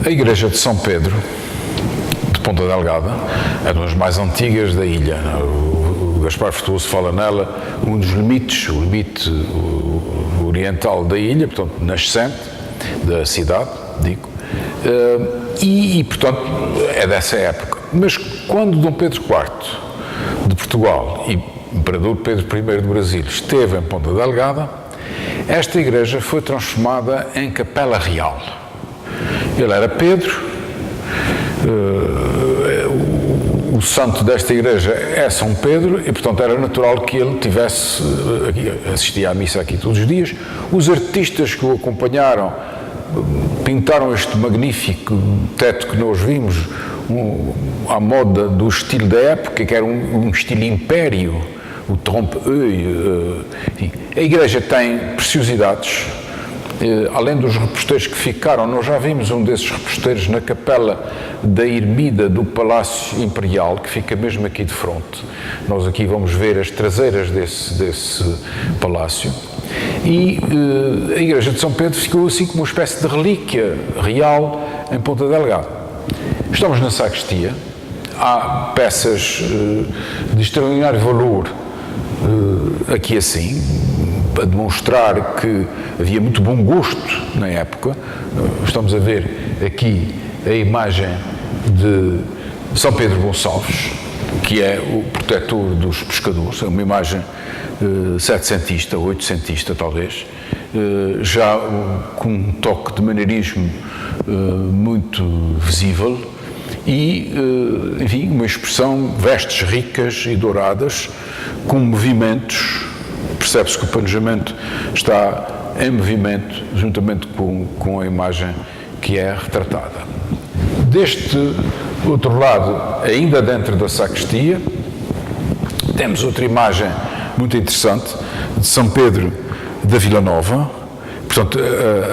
A igreja de São Pedro, de Ponta Delgada, é uma das mais antigas da ilha. O Gaspar Frutuoso fala nela, um dos limites, o limite oriental da ilha, portanto, nascente da cidade, digo, portanto, é dessa época. Mas quando Dom Pedro IV de Portugal e Imperador Pedro I do Brasil esteve em Ponta Delgada, esta igreja foi transformada em capela real. Ele era Pedro, o santo desta igreja é São Pedro e, portanto, era natural que ele tivesse, assistia à missa aqui todos os dias. Os artistas que o acompanharam pintaram este magnífico teto que nós vimos, à moda do estilo da época, que era um estilo império, o trompe-œil. A igreja tem preciosidades, além dos reposteiros que ficaram. Nós já vimos um desses reposteiros na capela da ermida do Palácio Imperial, que fica mesmo aqui de fronte. Nós aqui vamos ver as traseiras desse palácio. E a igreja de São Pedro ficou assim como uma espécie de relíquia real em Ponta Delgada. Estamos na sacristia, há peças de extraordinário valor aqui assim, para demonstrar que havia muito bom gosto na época. Estamos a ver aqui a imagem de São Pedro Gonçalves, que é o protetor dos pescadores, é uma imagem setecentista, oitocentista talvez, já com um toque de maneirismo muito visível e, enfim, uma expressão, vestes ricas e douradas, com movimentos. Percebe-se que o planejamento está em movimento, juntamente com a imagem que é retratada. Deste outro lado, ainda dentro da sacristia, temos outra imagem muito interessante de São Pedro da Vila Nova. Portanto,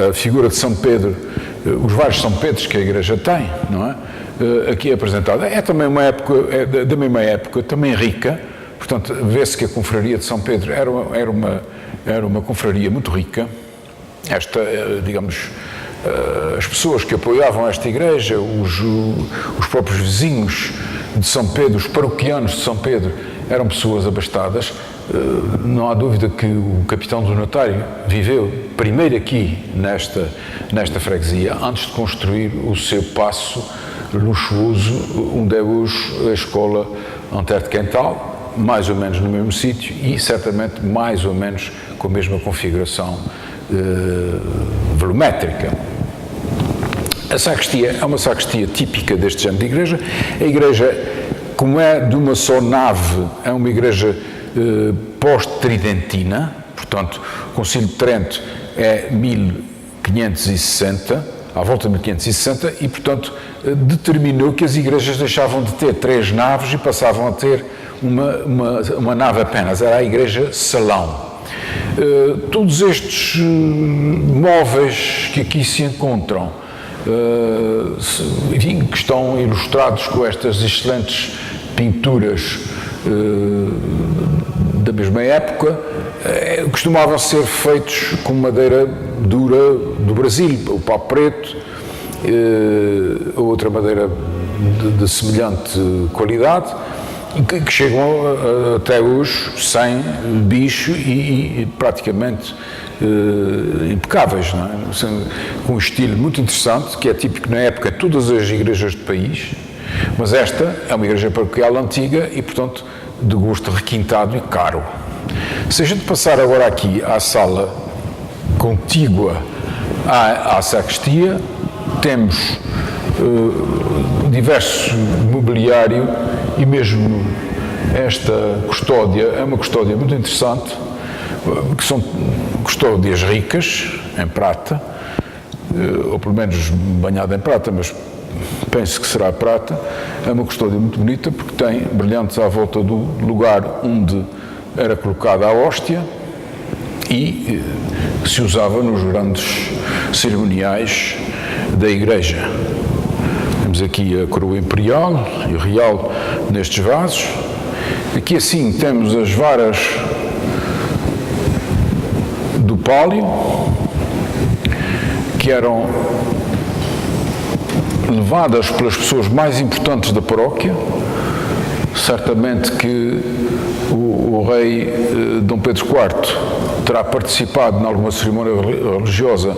a figura de São Pedro, os vários São Pedros que a igreja tem, não é? Aqui é apresentada. É também uma época, é da mesma época, também rica. Portanto, vê-se que a confraria de São Pedro era uma confraria muito rica. Esta, digamos, as pessoas que apoiavam esta igreja, os próprios vizinhos de São Pedro, os paroquianos de São Pedro, eram pessoas abastadas. Não há dúvida que o capitão do notário viveu primeiro aqui nesta freguesia, antes de construir o seu paço luxuoso, onde é hoje a escola Antero de Quental, mais ou menos no mesmo sítio e certamente mais ou menos com a mesma configuração volumétrica. A sacristia é uma sacristia típica deste género de igreja. A igreja, como é de uma só nave, é uma igreja pós-tridentina, portanto, o Concílio de Trento é 1560, à volta de 1560, e, portanto, determinou que as igrejas deixavam de ter 3 naves e passavam a ter uma nave apenas. Era a igreja salão. Todos estes móveis que aqui se encontram, enfim, que estão ilustrados com estas excelentes pinturas da mesma época, costumavam ser feitos com madeira dura do Brasil, o pau preto, ou outra madeira de semelhante qualidade, que chegam até hoje sem bicho e praticamente impecáveis, não é? Com um estilo muito interessante, que é típico na época de todas as igrejas do país, mas esta é uma igreja paroquial antiga e, portanto, de gosto requintado e caro. Se a gente passar agora aqui à sala contígua à sacristia, temos diverso mobiliário e mesmo esta custódia é uma custódia muito interessante, que são custódias ricas, em prata, ou pelo menos banhada em prata, mas penso que será prata. É uma custódia muito bonita porque tem brilhantes à volta do lugar onde era colocada a hóstia e se usava nos grandes cerimoniais da igreja. Temos aqui a coroa imperial e real nestes vasos. Aqui assim temos as varas do pálio, que eram levadas pelas pessoas mais importantes da paróquia. Certamente que o rei Dom Pedro IV terá participado em alguma cerimónia religiosa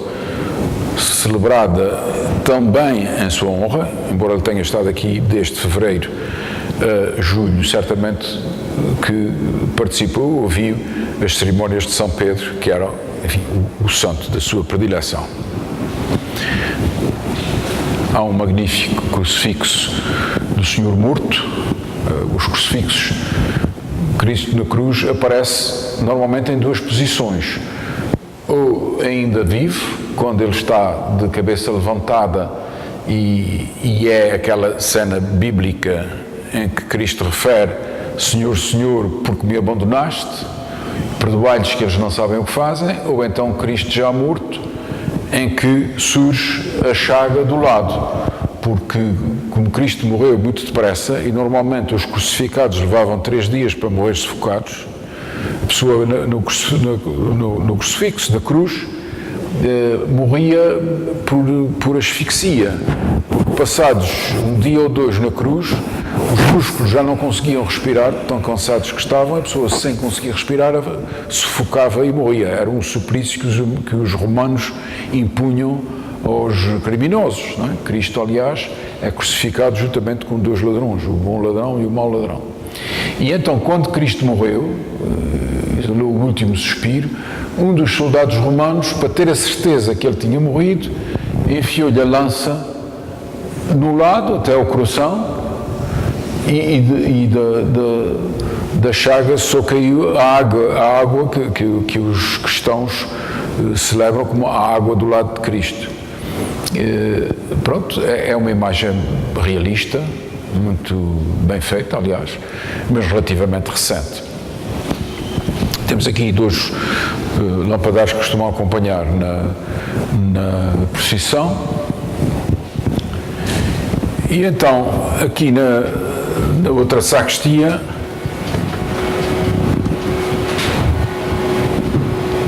celebrada também em sua honra, embora ele tenha estado aqui desde fevereiro a julho, certamente que participou, ouviu as cerimónias de São Pedro, que era, enfim, o santo da sua predileção. Há um magnífico crucifixo do Senhor morto. Os crucifixos, Cristo na cruz aparece normalmente em duas posições, ou ainda vivo, quando ele está de cabeça levantada e é aquela cena bíblica em que Cristo refere: Senhor, Senhor, porque me abandonaste, perdoai-lhes que eles não sabem o que fazem. Ou então Cristo já morto, em que surge a chaga do lado, porque como Cristo morreu muito depressa e normalmente os crucificados levavam 3 dias para morrer sufocados, a pessoa no crucifixo da cruz morria por asfixia, porque passados um dia ou 2 na cruz, os músculos já não conseguiam respirar, tão cansados que estavam, a pessoa sem conseguir respirar sufocava e morria. Era um suplício que os romanos impunham aos criminosos, não é? Cristo, aliás, é crucificado juntamente com 2 ladrões, o bom ladrão e o mau ladrão. E então, quando Cristo morreu, exalou o último suspiro, um dos soldados romanos, para ter a certeza que ele tinha morrido, enfiou-lhe a lança no lado, até ao coração, e da chaga só caiu a água que os cristãos celebram como a água do lado de Cristo. Pronto, é uma imagem realista, muito bem feita, aliás, mas relativamente recente. Temos aqui 2 lampadares que costumam acompanhar na procissão. E então, aqui na outra sacristia,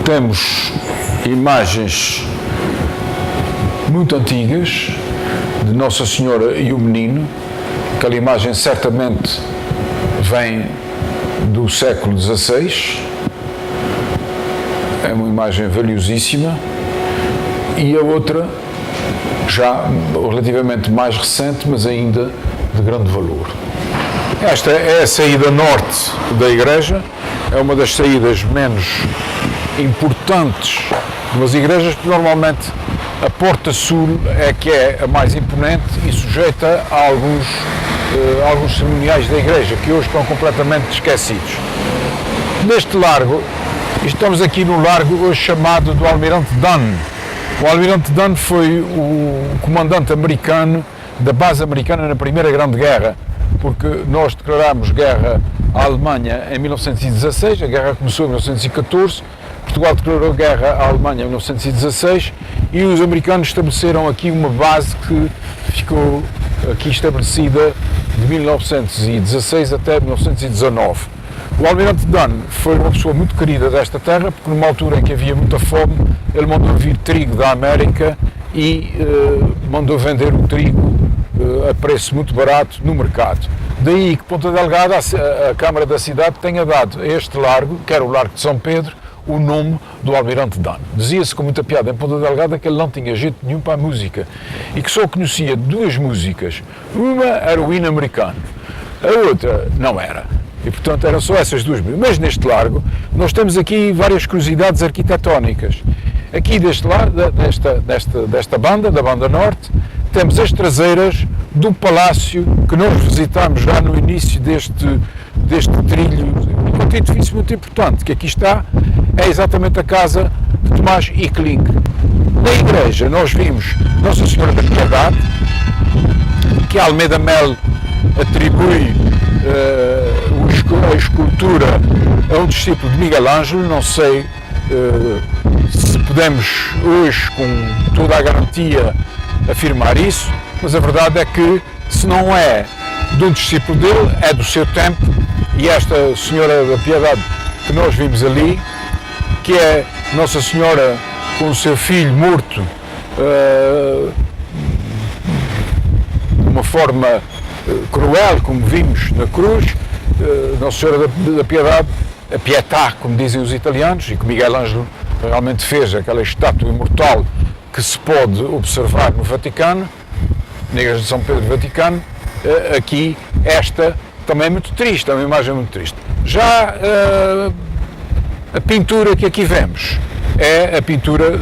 temos imagens muito antigas de Nossa Senhora e o Menino. Aquela imagem certamente vem do século XVI, é uma imagem valiosíssima, e a outra já relativamente mais recente, mas ainda de grande valor. Esta é a saída norte da igreja, é uma das saídas menos importantes das igrejas, porque normalmente a porta sul é que é a mais imponente e sujeita a alguns cerimoniais da igreja, que hoje estão completamente esquecidos. Neste largo, estamos aqui no largo hoje chamado do Almirante Dunn. O Almirante Dunn foi o comandante americano da base americana na Primeira Grande Guerra, porque nós declarámos guerra à Alemanha em 1916, a guerra começou em 1914, Portugal declarou guerra à Alemanha em 1916 e os americanos estabeleceram aqui uma base que ficou aqui estabelecida de 1916 até 1919. O Almirante Dunn foi uma pessoa muito querida desta terra, porque numa altura em que havia muita fome, ele mandou vir trigo da América e mandou vender o trigo a preço muito barato no mercado. Daí que Ponta Delgada, a Câmara da cidade, tenha dado a este largo, que era o Largo de São Pedro, o nome do Almirante Dunn. Dizia-se com muita piada em Ponta Delgada que ele não tinha jeito nenhum para a música e que só conhecia 2 músicas. Uma era o hino americano, a outra não era. E, portanto, eram só essas 2 músicas. Mas neste largo, nós temos aqui várias curiosidades arquitetónicas. Aqui deste lado, desta banda, da banda norte, temos as traseiras do palácio que nós visitámos já no início deste trilho. Um edifício muito importante que aqui está é exatamente a casa de Tomás Ickling. Na igreja nós vimos Nossa Senhora da Piedade, que a Almeida Mel atribui a escultura a um discípulo de Miguel Ângelo. Não sei se podemos hoje com toda a garantia afirmar isso, mas a verdade é que se não é de um discípulo dele, é do seu tempo. E esta Senhora da Piedade que nós vimos ali, que é Nossa Senhora com o seu filho morto uma forma cruel, como vimos na cruz, Nossa Senhora da Piedade, a Pietà, como dizem os italianos, e que Miguel Ângelo realmente fez, aquela estátua imortal que se pode observar no Vaticano, na Igreja de São Pedro do Vaticano. Aqui, esta também é muito triste, é uma imagem muito triste. Já a pintura que aqui vemos é a pintura,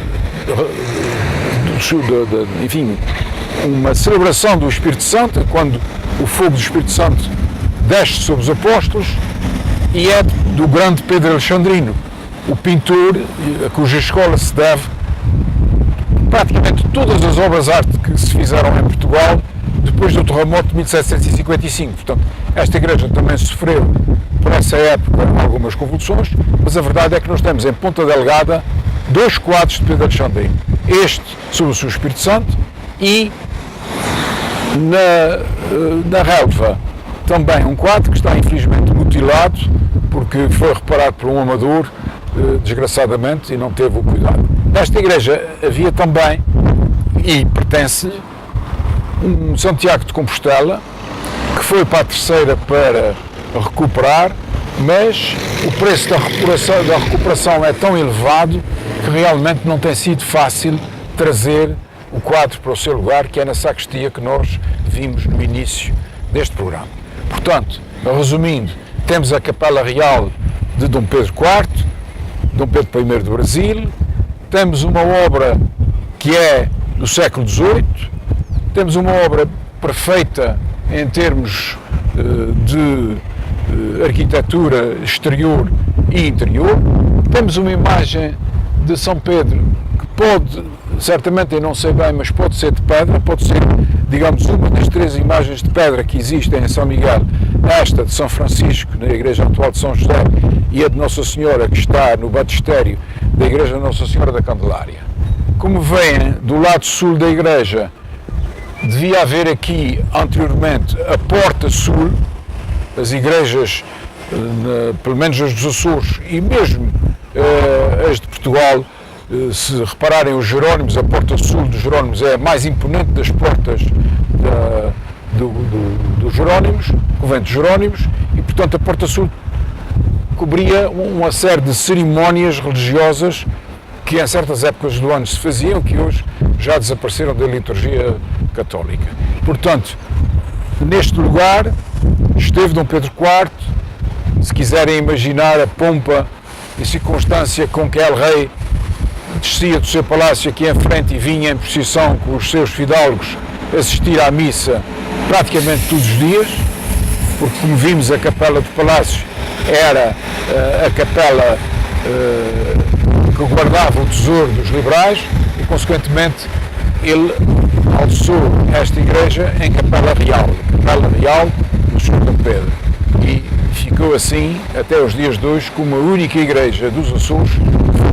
enfim, uma celebração do Espírito Santo, quando o fogo do Espírito Santo desce sobre os apóstolos, e é do grande Pedro Alexandrino, o pintor a cuja escola se deve praticamente todas as obras de arte que se fizeram em Portugal depois do terremoto de 1755. Portanto, esta igreja também sofreu, por essa época, algumas convulsões, mas a verdade é que nós temos em Ponta Delgada 2 quadros de Pedro Alexandrino. Este sobre o seu Espírito Santo e na relva também um quadro que está infelizmente mutilado porque foi reparado por um amador, desgraçadamente, e não teve o cuidado. Nesta igreja havia também, e pertence-lhe, um Santiago de Compostela, que foi para a terceira para recuperar, mas o preço da recuperação é tão elevado que realmente não tem sido fácil trazer o quadro para o seu lugar, que é na sacristia que nós vimos no início deste programa. Portanto, resumindo, temos a Capela Real de Dom Pedro IV, Dom Pedro I do Brasil, temos uma obra que é do século XVIII, temos uma obra perfeita em termos de arquitetura exterior e interior, temos uma imagem de São Pedro que pode, certamente eu não sei bem, mas pode ser de pedra, pode ser, digamos, uma das 3 imagens de pedra que existem em São Miguel, esta de São Francisco, na Igreja atual de São José, e a de Nossa Senhora, que está no batistério da Igreja de Nossa Senhora da Candelária. Como veem, do lado sul da igreja, devia haver aqui, anteriormente, a Porta Sul. As igrejas, pelo menos as dos Açores e mesmo as de Portugal, se repararem os Jerónimos, a Porta Sul dos Jerónimos é a mais imponente das portas dos Jerónimos, convento dos Jerónimos, e portanto a Porta Sul cobria uma série de cerimónias religiosas que em certas épocas do ano se faziam, que hoje já desapareceram da liturgia católica. Portanto, neste lugar esteve Dom Pedro IV. Se quiserem imaginar a pompa e circunstância com que El Rei descia do seu palácio aqui em frente e vinha em procissão com os seus fidalgos assistir à missa praticamente todos os dias, porque, como vimos, a capela do palácio era a capela que guardava o tesouro dos liberais e, consequentemente, ele alçou esta igreja em Capela Real do Sr. Dom Pedro, e ficou assim até os dias de hoje como a única igreja dos Açores que foi